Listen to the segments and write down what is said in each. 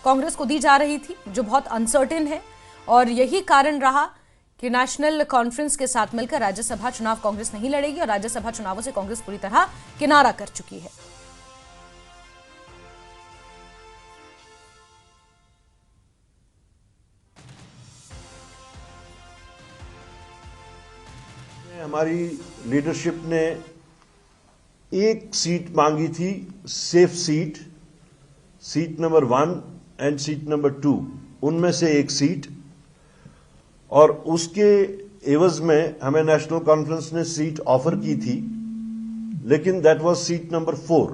कांग्रेस को दी जा रही थी, जो बहुत अनसर्टेन है। और यही कारण रहा कि नेशनल कॉन्फ्रेंस के साथ मिलकर राज्यसभा चुनाव कांग्रेस नहीं लड़ेगी और राज्यसभा चुनावों से कांग्रेस पूरी तरह किनारा कर चुकी है। हमारी लीडरशिप ने एक सीट मांगी थी, safe seat, seat number 1 and seat number 2, उनमें से एक सीट, और उसके एवज में हमें नेशनल कॉन्फ्रेंस ने सीट ऑफर की थी, लेकिन दैट वाज सीट नंबर 4।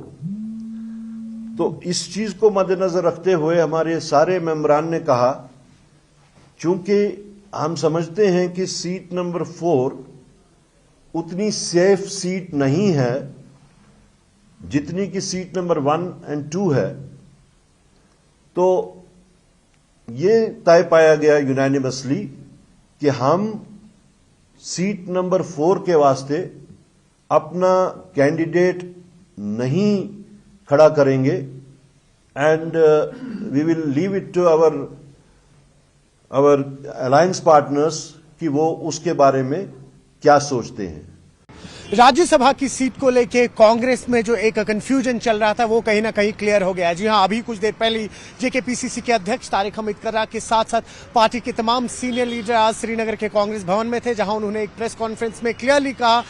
तो इस चीज को मद्देनजर रखते हुए हमारे सारे मेंबरान ने कहा, चूंकि हम समझते हैं कि सीट नंबर 4 उतनी सेफ सीट नहीं है जितनी कि सीट नंबर 1 एंड 2 है, तो ये तय पाया गया यूनानिमसली कि हम सीट नंबर 4 के वास्ते अपना कैंडिडेट नहीं खड़ा करेंगे and we will leave it to our alliance partners कि वो उसके बारे में क्या सोचते हैं। राज्यसभा की सीट को लेके कांग्रेस में जो एक कंफ्यूजन चल रहा था वो कहीं ना कहीं क्लियर हो गया। जी हां, अभी कुछ देर पहले जेकेपीसीसी के अध्यक्ष तारिक हमीद कर्रा के साथ साथ पार्टी के तमाम सीनियर लीडर आज श्रीनगर के कांग्रेस भवन में थे, जहां उन्होंने एक प्रेस कॉन्फ्रेंस में क्लियरली कहा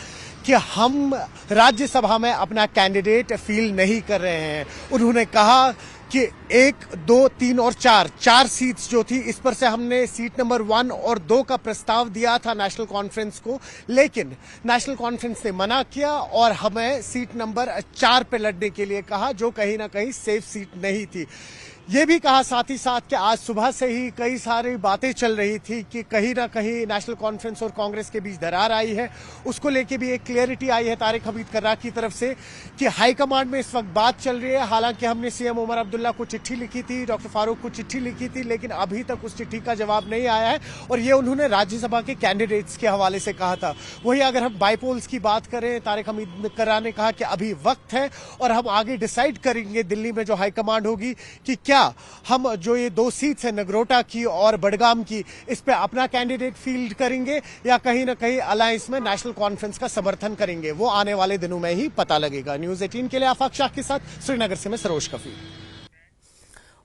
कि हम राज्यसभा में अपना कैंडिडेट फील नहीं कर रहे हैं। उन्होंने कहा कि 1, 2, 3 और 4 सीट्स जो थी, इस पर से हमने सीट नंबर 1 और 2 का प्रस्ताव दिया था नेशनल कॉन्फ्रेंस को, लेकिन नेशनल कॉन्फ्रेंस ने मना किया और हमें सीट नंबर 4 पे लड़ने के लिए कहा, जो कहीं ना कहीं सेफ सीट नहीं थी। ये भी कहा साथ ही साथ कि आज सुबह से ही कई सारी बातें चल रही थी कि कहीं ना कहीं नेशनल कॉन्फ्रेंस और कांग्रेस के बीच दरार आई है। उसको लेके भी एक क्लियरिटी आई है तारिक हमीद कर्रा की तरफ से कि हाईकमांड में इस वक्त बात चल रही है। हालांकि हमने सीएम उमर अब्दुल्ला को चिट्ठी लिखी थी, डॉक्टर फारूक को चिट्ठी लिखी थी, लेकिन अभी तक उस चिट्ठी का जवाब नहीं आया है और ये उन्होंने राज्यसभा के कैंडिडेट्स के हवाले से कहा था। वहीं अगर हम बाईपोल्स की बात करें, तारिक हमीद कर्रा ने कहा कि अभी वक्त है और हम आगे डिसाइड करेंगे दिल्ली में जो हाईकमांड होगी कि क्या हम जो ये 2 सीट्स है नगरोटा की और बडगाम की, इस पे अपना कैंडिडेट फील्ड करेंगे या कहीं ना कहीं अलायंस में नेशनल कॉन्फ्रेंस का समर्थन करेंगे। वो आने वाले दिनों में ही पता लगेगा। न्यूज़ 18 के लिए आफाक शाह के साथ श्रीनगर से मैं सरोज कफी।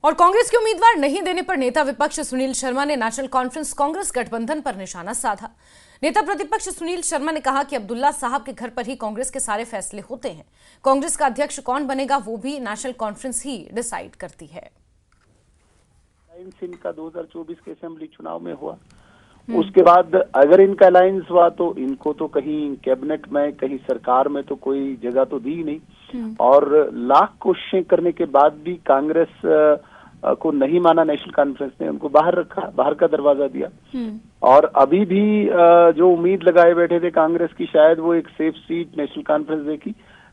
और कांग्रेस के उम्मीदवार नहीं देने पर नेता विपक्ष सुनील शर्मा ने नेशनल कॉन्फ्रेंस कांग्रेस गठबंधन पर निशाना साधा। नेता प्रतिपक्ष सुनील शर्मा ने कहा कि अब्दुल्ला साहब के घर पर ही कांग्रेस के सारे फैसले होते हैं। कांग्रेस का अध्यक्ष कौन बनेगा वो भी नेशनल कॉन्फ्रेंस ही डिसाइड करती है। इनका 2024 के असेंबली चुनाव में हुआ, उसके बाद अगर इनका अलायंस हुआ तो इनको तो कहीं कैबिनेट में, कहीं सरकार में तो कोई जगह तो दी नहीं, और लाख कोशिशें करने के बाद भी कांग्रेस को नहीं माना नेशनल कॉन्फ्रेंस ने, उनको बाहर रखा, बाहर का दरवाजा दिया। और अभी भी जो उम्मीद लगाए बैठे थे कांग्रेस की, शायद वो एक सेफ सीट नेशनल कॉन्फ्रेंस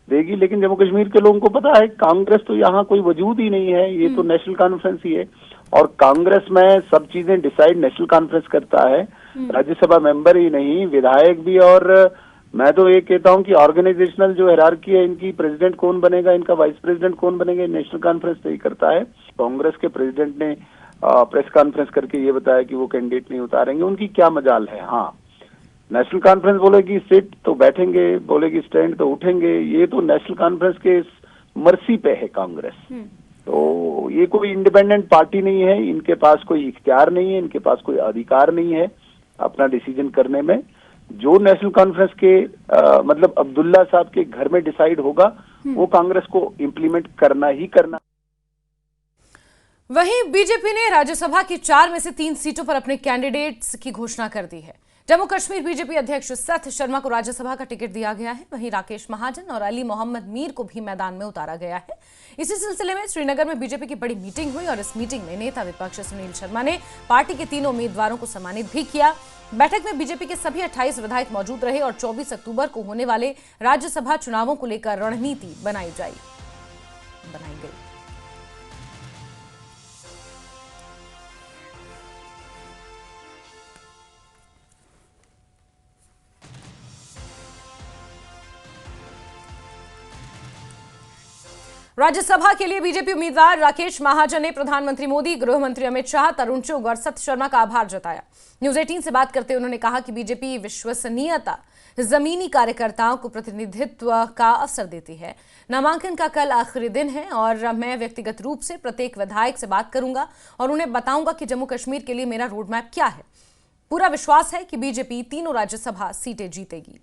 देगी, लेकिन जम्मू कश्मीर के लोगों को पता है कांग्रेस तो यहाँ कोई वजूद ही नहीं है, ये तो नेशनल कॉन्फ्रेंस ही है। और कांग्रेस में सब चीजें डिसाइड नेशनल कॉन्फ्रेंस करता है, राज्यसभा मेंबर ही नहीं, विधायक भी। और मैं तो ये कहता हूँ कि ऑर्गेनाइजेशनल जो हायरार्की है इनकी, प्रेसिडेंट कौन बनेगा, इनका वाइस प्रेसिडेंट कौन बनेगा, नेशनल कॉन्फ्रेंस तय करता है। कांग्रेस के प्रेसिडेंट ने प्रेस कॉन्फ्रेंस करके ये बताया कि वो कैंडिडेट नहीं उतारेंगे। उनकी क्या मजाल है। हाँ, नेशनल कॉन्फ्रेंस बोलेगी सिट तो बैठेंगे, बोलेगी स्टैंड तो उठेंगे। ये तो नेशनल कॉन्फ्रेंस के मर्सी पे है कांग्रेस। तो ये कोई इंडिपेंडेंट पार्टी नहीं है, इनके पास कोई इख्तियार नहीं है, इनके पास कोई अधिकार नहीं है अपना डिसीजन करने में। जो नेशनल कॉन्फ्रेंस के मतलब अब्दुल्ला साहब के घर में डिसाइड होगा वो कांग्रेस को इम्प्लीमेंट करना ही करना। वहीं बीजेपी ने राज्यसभा की 4 में से 3 सीटों पर अपने कैंडिडेट्स की घोषणा कर दी है। जम्मू कश्मीर बीजेपी अध्यक्ष सथ शर्मा को राज्यसभा का टिकट दिया गया है। वहीं राकेश महाजन और अली मोहम्मद मीर को भी मैदान में उतारा गया है। इसी सिलसिले में श्रीनगर में बीजेपी की बड़ी मीटिंग हुई और इस मीटिंग में नेता विपक्ष सुनील शर्मा ने पार्टी के 3 उम्मीदवारों को सम्मानित भी किया। बैठक में बीजेपी के सभी 28 विधायक मौजूद रहे और 24 अक्टूबर को होने वाले राज्यसभा चुनावों को लेकर रणनीति बनाई गई। राज्यसभा के लिए बीजेपी उम्मीदवार राकेश महाजन ने प्रधानमंत्री मोदी, गृह मंत्री अमित शाह, तरुण चुग और सत्य शर्मा का आभार जताया। न्यूज 18 से बात करते उन्होंने कहा कि बीजेपी विश्वसनीयता जमीनी कार्यकर्ताओं को प्रतिनिधित्व का अवसर देती है। नामांकन का कल आखिरी दिन है और मैं व्यक्तिगत रूप से प्रत्येक विधायक से बात करूंगा और उन्हें बताऊंगा कि जम्मू कश्मीर के लिए मेरा रोड मैप क्या है। पूरा विश्वास है कि बीजेपी तीनों राज्यसभा सीटें जीतेगी।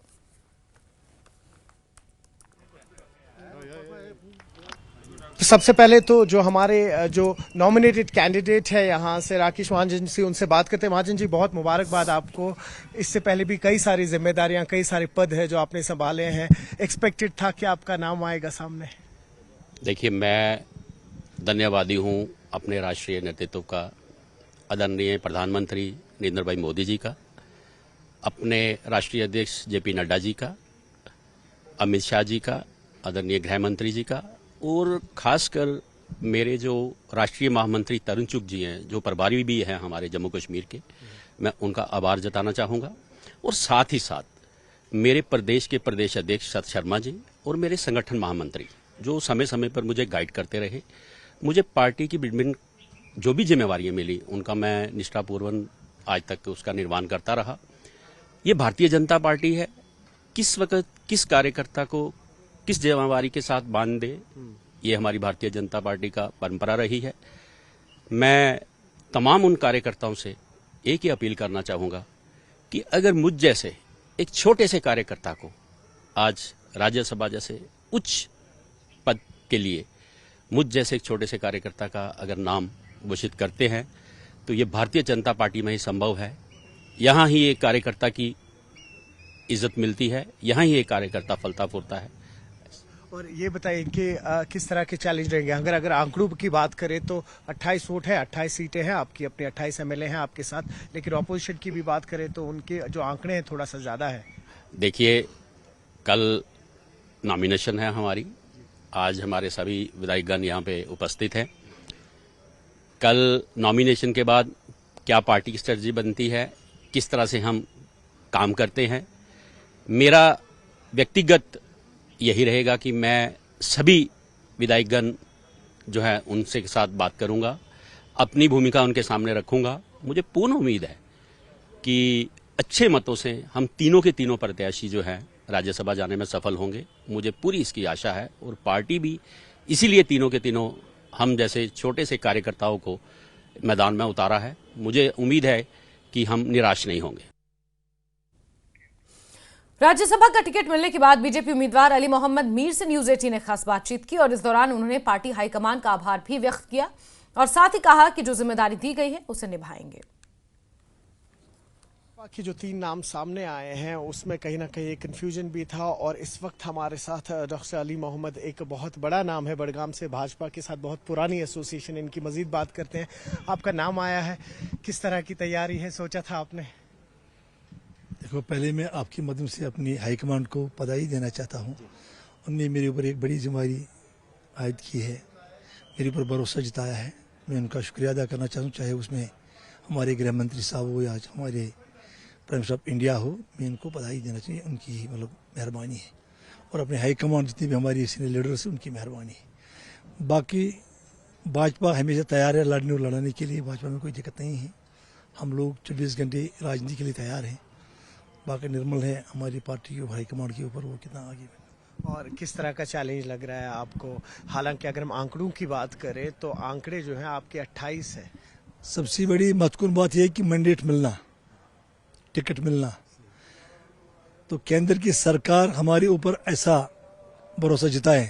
तो सबसे पहले तो जो हमारे जो नॉमिनेटेड कैंडिडेट है यहाँ से राकेश महाजन जी, उनसे बात करते हैं। महाजन जी, बहुत मुबारकबाद आपको। इससे पहले भी कई सारी जिम्मेदारियां, कई सारे पद है जो आपने संभाले हैं। एक्सपेक्टेड था कि आपका नाम आएगा सामने? देखिए, मैं धन्यवादी हूँ अपने राष्ट्रीय नेतृत्व का, आदरणीय प्रधानमंत्री नरेंद्र भाई मोदी जी का, अपने राष्ट्रीय अध्यक्ष जेपी नड्डा जी का, अमित शाह जी का, आदरणीय गृह मंत्री जी का, और खासकर मेरे जो राष्ट्रीय महामंत्री तरुण चुग जी हैं, जो प्रभारी भी हैं हमारे जम्मू कश्मीर के, मैं उनका आभार जताना चाहूँगा। और साथ ही साथ मेरे प्रदेश के प्रदेश अध्यक्ष सत्य शर्मा जी और मेरे संगठन महामंत्री, जो समय समय पर मुझे गाइड करते रहे, मुझे पार्टी की विभिन्न जो भी जिम्मेवारियां मिली उनका मैं निष्ठापूर्वक आज तक उसका निर्वहन करता रहा। ये भारतीय जनता पार्टी है, किस वक्त किस कार्यकर्ता को किस जिम्मेवारी के साथ बांध दे, ये हमारी भारतीय जनता पार्टी का परंपरा रही है। मैं तमाम उन कार्यकर्ताओं से एक ही अपील करना चाहूँगा कि अगर मुझ जैसे एक छोटे से कार्यकर्ता को आज राज्यसभा जैसे उच्च पद के लिए मुझ जैसे एक छोटे से कार्यकर्ता का अगर नाम घोषित करते हैं तो ये भारतीय जनता पार्टी में ही संभव है। यहाँ ही एक कार्यकर्ता की इज्जत मिलती है, यहाँ ही एक कार्यकर्ता फलता फूलता है। और ये बताइए कि किस तरह के चैलेंज रहेंगे? अगर आंकड़ों की बात करें तो 28 वोट है, 28 सीटें हैं आपकी, अपने 28 एमएलए हैं आपके साथ, लेकिन ऑपोजिशन की भी बात करें तो उनके जो आंकड़े हैं थोड़ा सा ज्यादा है। देखिए, कल नॉमिनेशन है हमारी, आज हमारे सभी विधायकगण यहाँ पे उपस्थित हैं। कल नॉमिनेशन के बाद क्या पार्टी की स्ट्रेटजी बनती है, किस तरह से हम काम करते हैं, मेरा व्यक्तिगत यही रहेगा कि मैं सभी विधायकगण जो है उनसे के साथ बात करूंगा, अपनी भूमिका उनके सामने रखूंगा। मुझे पूर्ण उम्मीद है कि अच्छे मतों से हम तीनों के तीनों प्रत्याशी जो हैं राज्यसभा जाने में सफल होंगे। मुझे पूरी इसकी आशा है और पार्टी भी इसीलिए तीनों के तीनों हम जैसे छोटे से कार्यकर्ताओं को मैदान में उतारा है। मुझे उम्मीद है कि हम निराश नहीं होंगे। राज्यसभा का टिकट मिलने के बाद बीजेपी उम्मीदवार अली मोहम्मद मीर से न्यूज 18 ने खास बातचीत की और इस दौरान उन्होंने पार्टी हाईकमान का आभार भी व्यक्त किया और साथ ही कहा कि जो जिम्मेदारी दी गई है उसे निभाएंगे। बाकी जो 3 नाम सामने आए हैं उसमें कहीं ना कहीं एक कन्फ्यूजन भी था और इस वक्त हमारे साथ डॉक्टर अली मोहम्मद, एक बहुत बड़ा नाम है बड़गाम से, भाजपा के साथ बहुत पुरानी एसोसिएशन, इनकी मजीद बात करते हैं। आपका नाम आया है, किस तरह की तैयारी है, सोचा था आपने? देखो, पहले मैं आपके माध्यम से अपनी हाईकमांड को बधाई देना चाहता हूँ। उनने मेरे ऊपर एक बड़ी जिम्मेदारी आयद की है, मेरे ऊपर भरोसा जताया है। मैं उनका शुक्रिया अदा करना चाहूँ, चाहे उसमें हमारे गृह मंत्री साहब हो या हमारे प्राइम मिनिस्टर ऑफ इंडिया हो। मैं इनको बधाई देना चाहिए, उनकी मतलब मेहरबानी है, और अपने हाईकमांड जितने भी हमारी सीनियर लीडर्स हैं उनकी मेहरबानी है। बाकी भाजपा हमेशा तैयार है लड़ने और लड़ाने के लिए, भाजपा में कोई दिक्कत नहीं है। हम लोग 24 घंटे राजनीति के लिए तैयार हैं। बाकी निर्मल है हमारी पार्टी के हाईकमांड के ऊपर, वो कितना आगे है। और किस तरह का चैलेंज लग रहा है आपको? हालांकि अगर हम आंकड़ों की बात करें तो आंकड़े जो हैं आपके 28 है। सबसे बड़ी महत्वपूर्ण बात यह है कि मैंडेट मिलना, टिकट मिलना। तो केंद्र की सरकार हमारे ऊपर ऐसा भरोसा जताए,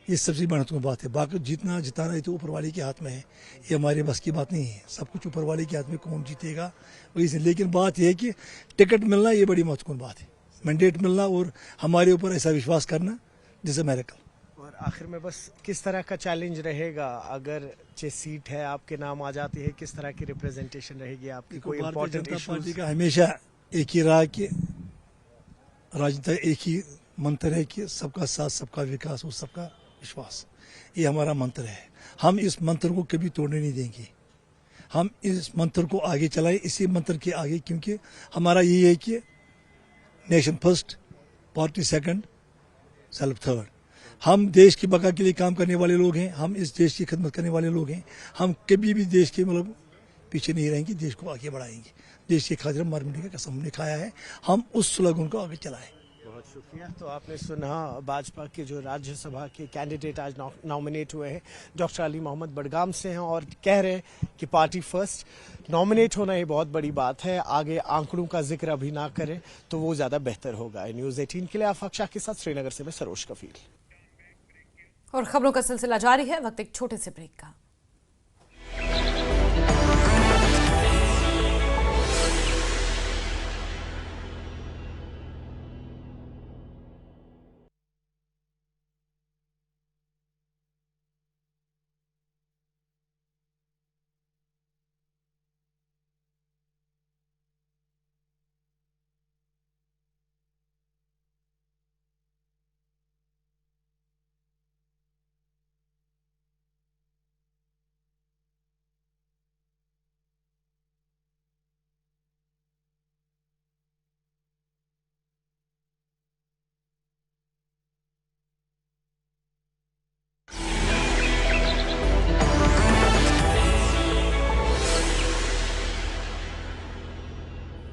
ये सबसे महत्वपूर्ण बात है। बाकी जीतना जिताना ये तो ऊपर वाले के हाथ में है, ये हमारे बस की बात नहीं है। सब कुछ ऊपर वाले के हाथ में, कौन जीतेगा वही से। लेकिन बात यह है कि टिकट मिलना ये बड़ी महत्वपूर्ण बात है, मैंडेट मिलना और हमारे ऊपर ऐसा विश्वास करना जैसे मेरे कल। और आखिर में बस किस तरह का चैलेंज रहेगा अगर जो सीट है आपके नाम आ जाती है, किस तरह की रिप्रेजेंटेशन रहेगी आपकी? कोई इंपॉर्टेंट पार्टी का हमेशा एक ही रहा कि राजनीति एक ही मंत्र है कि सबका साथ, सबका विकास और सबका विश्वास, ये हमारा मंत्र है। हम इस मंत्र को कभी तोड़ने नहीं देंगे। हम इस मंत्र को आगे चलाएं, इसी मंत्र के आगे, क्योंकि हमारा ये है कि nation first, party second, self third. हम देश की बका के लिए काम करने वाले लोग हैं, हम इस देश की खिदमत करने वाले लोग हैं। हम कभी भी देश के मतलब पीछे नहीं रहेंगे, देश को आगे बढ़ाएंगे। देश की खातिर मर मिटने का कसम हमने खाया है, हम उस स्लोगन को आगे चलाएं। बहुत शुक्रिया। तो आपने सुना भाजपा के जो राज्यसभा के कैंडिडेट आज नॉमिनेट हुए हैं, डॉक्टर अली मोहम्मद बडगाम से हैं और कह रहे हैं कि पार्टी फर्स्ट। नॉमिनेट होना ये बहुत बड़ी बात है, आगे आंकड़ों का जिक्र अभी ना करें तो वो ज़्यादा बेहतर होगा। न्यूज़ 18 के लिए आफाक शाह के साथ श्रीनगर से मैं सरोज कफील। और खबरों का सिलसिला जारी है, वक्त एक छोटे से ब्रेक का।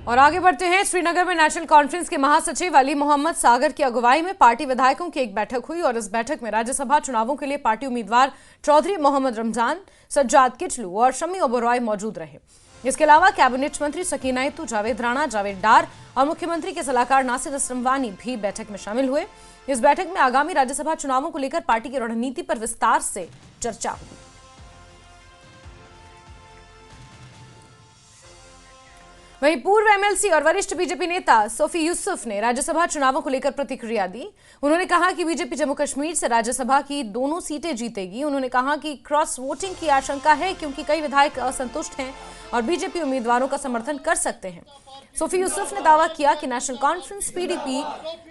और आगे बढ़ते हैं। श्रीनगर में नेशनल कॉन्फ्रेंस के महासचिव अली मोहम्मद सागर की अगुवाई में पार्टी विधायकों की एक बैठक हुई और इस बैठक में राज्यसभा चुनावों के लिए पार्टी उम्मीदवार चौधरी मोहम्मद रमजान, सज्जाद किचलू और शमी ओबरॉय मौजूद रहे। इसके अलावा कैबिनेट मंत्री सकीना इत्तू, जावेद राणा, जावेद डार और मुख्यमंत्री के सलाहकार नासिर असलम वानी भी बैठक में शामिल हुए। इस बैठक में आगामी राज्यसभा चुनावों को लेकर पार्टी की रणनीति पर विस्तार से चर्चा हुई। वहीं पूर्व एमएलसी और वरिष्ठ बीजेपी नेता सोफी यूसुफ ने राज्यसभा चुनावों को लेकर प्रतिक्रिया दी। उन्होंने कहा कि बीजेपी जम्मू कश्मीर से राज्यसभा की दोनों सीटें जीतेगी। उन्होंने कहा कि क्रॉस वोटिंग की आशंका है क्योंकि कई विधायक असंतुष्ट हैं और बीजेपी उम्मीदवारों का समर्थन कर सकते हैं। सोफी यूसुफ ने दावा किया कि National Conference, PDP,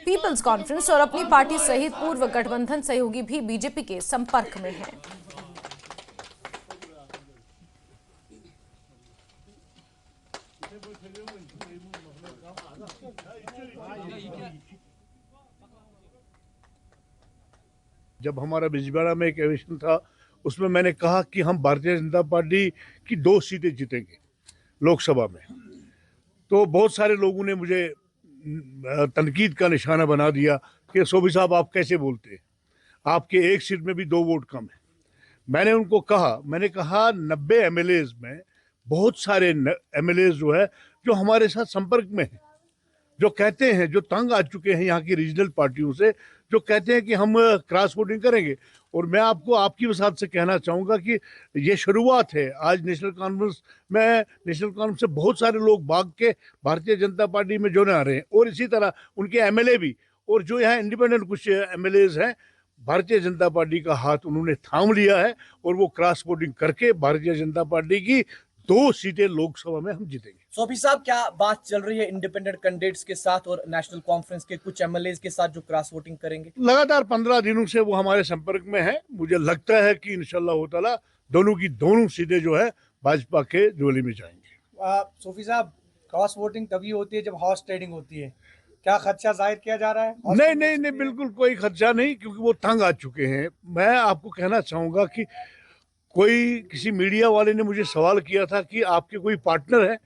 People's Conference और अपनी पार्टी सहित पूर्व गठबंधन सहयोगी भी बीजेपी के संपर्क में हैं। जब हमारा बिजबेड़ा में एक एविशन था, उसमें मैंने कहा कि हम भारतीय जनता पार्टी की 2 सीटें जीतेंगे लोकसभा में। तो बहुत सारे लोगों ने मुझे तनकीद का निशाना बना दिया कि सोफी साहब आप कैसे बोलते हैं, आपके एक सीट में भी 2 वोट कम है। मैंने उनको कहा, मैंने कहा 90 एमएलएज में बहुत सारे एमएलएज जो है जो हमारे साथ संपर्क में हैं, जो कहते हैं, जो तंग आ चुके हैं यहाँ की रीजनल पार्टियों से, जो कहते हैं कि हम क्रॉस वोटिंग करेंगे। और मैं आपको आपकी वसात से कहना चाहूँगा कि ये शुरुआत है। आज नेशनल कॉन्फ्रेंस से बहुत सारे लोग भाग के भारतीय जनता पार्टी में जुड़ने आ रहे हैं और इसी तरह उनके एमएलए भी, और जो यहाँ इंडिपेंडेंट कुछ एमएलएज हैं, भारतीय जनता पार्टी का हाथ उन्होंने थाम लिया है और वो क्रॉस वोटिंग करके भारतीय जनता पार्टी की 2 सीटें लोकसभा में हम जीतेंगे। सोफी साहब, क्या बात चल रही है इंडिपेंडेंट कैंडिडेट्स के साथ और नेशनल कॉन्फ्रेंस के कुछ एमएलएज के साथ जो क्रॉस वोटिंग करेंगे? लगातार 15 दिनों से वो हमारे संपर्क में है। मुझे लगता है कि इंशाल्लाह ताला दोनों की दोनों सीटें जो है भाजपा के झोली में जाएंगे। सोफी साहब, क्रॉस वोटिंग तभी होती है जब हॉर्स ट्रेडिंग होती है, क्या खर्चा जाहिर किया जा रहा है? नहीं, बिल्कुल कोई खर्चा नहीं, क्योंकि वो तंग आ चुके हैं। मैं आपको कहना चाहूंगा कि किसी मीडिया वाले ने मुझे सवाल किया था कि आपके कोई पार्टनर है।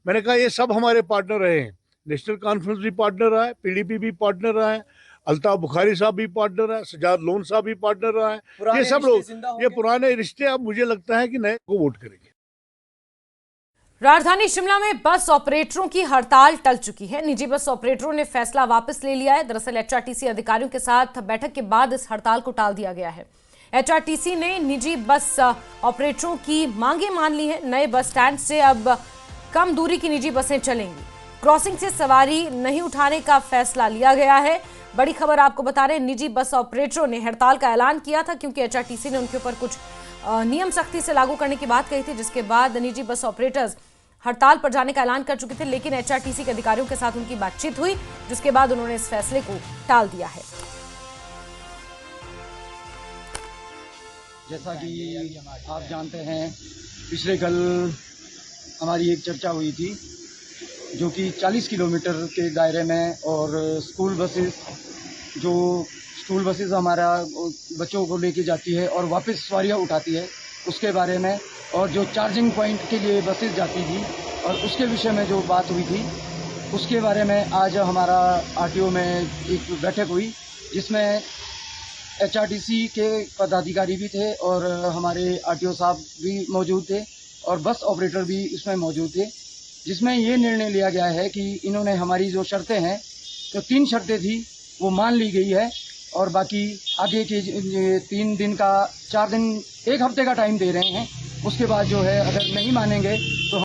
मैंने कहा ये सब हमारे पार्टनर रहे हैं। नेशनल कॉन्फ्रेंस भी पार्टनर रहा है, पीडीपी भी पार्टनर रहा है, अल्ताफ बुखारी साहब भी पार्टनर है, सजाद लोन साहब भी पार्टनर रहा है। ये सब लोग, ये पुराने रिश्ते, अब मुझे लगता है कि नए को वोट करेंगे। राजधानी शिमला में बस ऑपरेटरों की हड़ताल टल चुकी है। निजी बस ऑपरेटरों ने फैसला वापस ले लिया है। दरअसल एचआरटीसी अधिकारियों के साथ बैठक के बाद इस हड़ताल को टाल दिया गया है। एचआरटीसी ने निजी बस ऑपरेटरों की मांगे मान ली है। नए बस स्टैंड से अब कम दूरी की निजी बसें चलेंगी। क्रॉसिंग से सवारी नहीं उठाने का फैसला लिया गया है। बड़ी खबर आपको बता रहे हैं, निजी बस ऑपरेटरों ने हड़ताल का ऐलान किया था क्योंकि एचआरटीसी ने उनके ऊपर कुछ नियम सख्ती से लागू करने की बात कही थी, जिसके बाद निजी बस ऑपरेटर्स हड़ताल पर जाने का ऐलान कर चुके थे। लेकिन एचआरटीसी के अधिकारियों के साथ उनकी बातचीत हुई, जिसके बाद उन्होंने इस फैसले को टाल दिया है। जैसा कि आप जानते हैं, पिछले कल हमारी एक चर्चा हुई थी जो कि 40 किलोमीटर के दायरे में और स्कूल बसेस जो स्कूल बसेस हमारा बच्चों को लेके जाती है और वापस सवारियाँ उठाती है, उसके बारे में, और जो चार्जिंग पॉइंट के लिए बसेस जाती थी और उसके विषय में जो बात हुई थी उसके बारे में आज हमारा आरटीओ में एक बैठक हुई, जिसमें एचआरटीसी के पदाधिकारी भी थे और हमारे आरटीओ साहब भी मौजूद थे और बस ऑपरेटर भी उसमें मौजूद थे, जिसमें ये निर्णय लिया गया है कि इन्होंने हमारी जो शर्तें हैं, जो 3 शर्तें थी वो मान ली गई है और बाकी आगे के 3 दिन का 4 दिन 1 हफ्ते का टाइम दे रहे हैं। उसके बाद जो है अगर नहीं मानेंगे तो